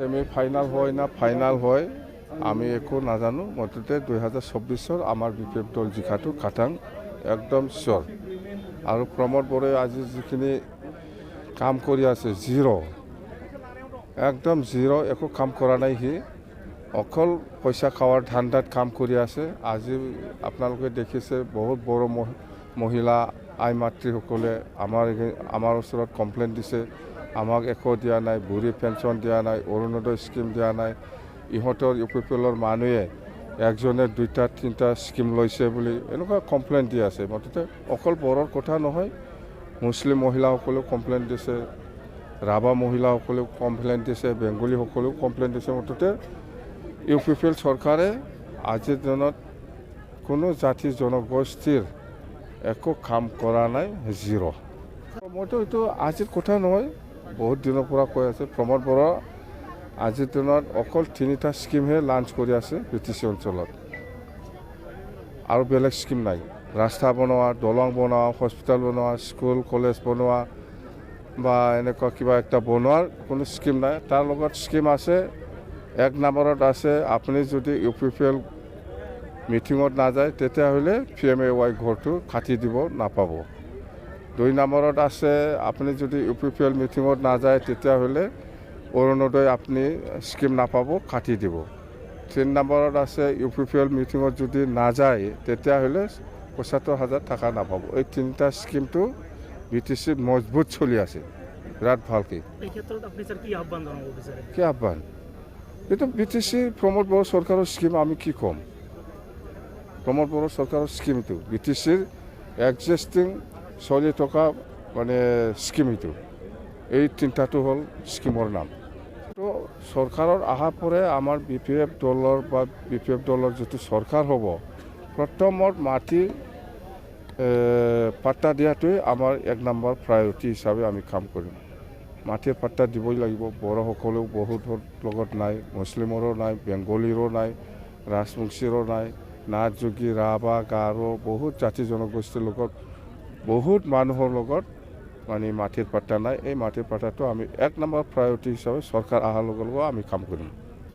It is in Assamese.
সেমি ফাইনাল হয় না ফাইনাল হয় আমি একো নাজানো মুঠতে 2024 আমাৰ বিপিএফ দল জিকাটো খাটাং একদম চিয়ৰ আৰু প্ৰমোদ বড়োৱে আজি যিখিনি কাম কৰি আছে জিৰ' একদম জিৰ' একো কাম কৰা নাই সি অকল পইচা খাৱাৰ ধান্দাত কাম কৰি আছে আজি আপোনালোকে দেখিছে বহুত বড়ো মহিলা আই মাতৃসকলে আমাৰ ওচৰত কমপ্লেইন দিছে আমাক একো দিয়া নাই বুঢ়ী পেঞ্চন দিয়া নাই অৰুণোদয় স্কিম দিয়া নাই ইহঁতৰ ইউপিপিএলৰ মানুহে একজনে 2টা 3টা স্কিম লৈছে বুলি এনেকুৱা কমপ্লেইন দি আছে মুঠতে অকল বড়োৰ কথা নহয় মুছলিম মহিলাসকলেও কমপ্লেইন দিছে ৰাভা মহিলাসকলেও কমপ্লেইন দিছে বেংগলীসকলেও কমপ্লেইন দিছে মুঠতে ইউপিপিএল চৰকাৰে আজিৰ দিনত কোনো জাতি জনগোষ্ঠীৰ একো কাম কৰা নাই জিৰ' মইতো এইটো আজিৰ কথা নহয় বহুত দিনৰ পৰা কৈ আছে প্ৰমোদ বড়ো আজিৰ দিনত অকল 3টা স্কিমহে লাঞ্চ কৰি আছে বিটিচি অঞ্চলত আৰু বেলেগ স্কিম নাই ৰাস্তা বনোৱা দলং বনোৱা হস্পিটেল বনোৱা স্কুল কলেজ বনোৱা বা এনেকুৱা কিবা একটা বনোৱাৰ কোনো স্কিম নাই তাৰ লগত স্কিম আছে 1 নম্বৰত আছে আপুনি যদি ইউপিপিএল মিটিঙত নাযায় তেতিয়াহ'লে PMAY ঘৰটো কাটি দিব নাপাব 2 নম্বৰত আছে আপুনি যদি ইউপিপিএল মিটিঙত নাযায় তেতিয়াহ'লে অৰুণোদয় আপুনি স্কিম নাপাব কাটি দিব 3 নম্বৰত আছে ইউপিপিএল মিটিঙত যদি নাযায় তেতিয়াহ'লে ৭৫,০০০ টকা নাপাব এই 3টা স্কিমটো বিটিচিত মজবুত চলি আছে বিৰাট ভালকৈ এই ক্ষেত্ৰত আপুনি স্যাৰ কি আহ্বান জনাব বিচাৰে কি আহ্বান এইটো বিটিচি প্ৰমোদ বড়ো চৰকাৰৰ স্কিম আমি কি ক'ম প্ৰমোদ বড়ো চৰকাৰৰ স্কিমটো বিটিচিৰ এক্সিষ্টিং চলি থকা মানে স্কিম এইটো এই 3টাটো হ'ল স্কিমৰ নাম তো চৰকাৰৰ অহাৰ পৰে আমাৰ বিপিএফ দলৰ বা বিপিএফ দলৰ যিটো চৰকাৰ হ'ব প্ৰথমত মাটি পাট্টা দিয়াটোৱে আমাৰ 1 নম্বৰ প্ৰায়ৰিটি হিচাপে আমি কাম কৰিম মাটিৰ পাট্টা দিবই লাগিব বড়োসকলেও বহুত লগত নাই মুছলিমৰো নাই বেংগলীৰো নাই ৰাজবংশীৰো নাই নাথ যোগী ৰাভা গাৰো বহুত জাতি জনগোষ্ঠীৰ লগত বহুত মানুহৰ লগত মানে মাটিৰ পাট্টা নাই এই মাটিৰ পাট্টাটো আমি 1 নম্বৰ প্ৰায়ৰিটি হিচাপে চৰকাৰ অহাৰ লগে লগে আমি কাম কৰিম